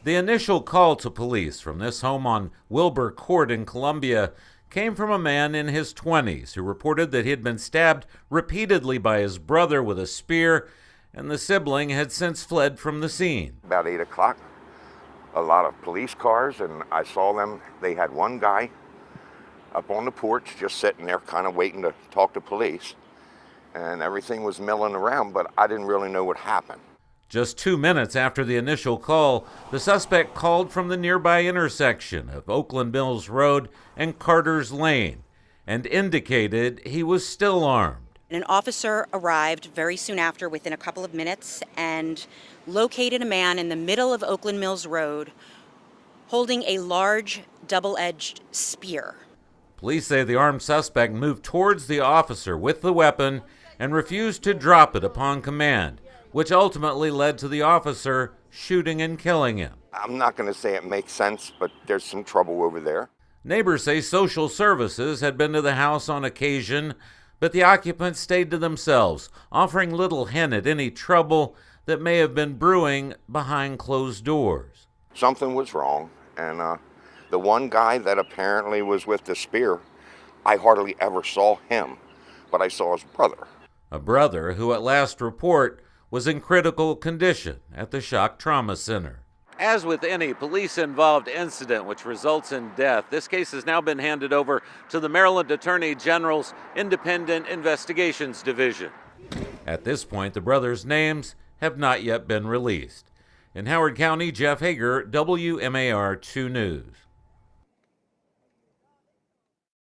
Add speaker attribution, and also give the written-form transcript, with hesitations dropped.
Speaker 1: The initial call to police from this home on Wilbur Court in Columbia came from a man in his 20s who reported that he had been stabbed repeatedly by his brother with a spear, and the sibling had since fled from the scene.
Speaker 2: About 8 o'clock, a lot of police cars, and I saw them. They had one guy up on the porch just sitting there kind of waiting to talk to police, and everything was milling around, but I didn't really know what happened.
Speaker 1: Just 2 minutes after the initial call, the suspect called from the nearby intersection of Oakland Mills Road and Carter's Lane and indicated he was still armed.
Speaker 3: An officer arrived very soon after, within a couple of minutes, and located a man in the middle of Oakland Mills Road holding a large double-edged spear.
Speaker 1: Police say the armed suspect moved towards the officer with the weapon and refused to drop it upon command, which ultimately led to the officer shooting and killing him.
Speaker 2: I'm not going to say it makes sense, but there's some trouble over there.
Speaker 1: Neighbors say social services had been to the house on occasion, but the occupants stayed to themselves, offering little hint at any trouble that may have been brewing behind closed doors.
Speaker 2: Something was wrong, and the one guy that apparently was with the spear, I hardly ever saw him, but I saw his brother.
Speaker 1: A brother who at last report was in critical condition at the Shock Trauma Center. As with any police-involved incident which results in death, this case has now been handed over to the Maryland Attorney General's Independent Investigations Division. At this point, the brothers' names have not yet been released. In Howard County, Jeff Hager, WMAR 2 News.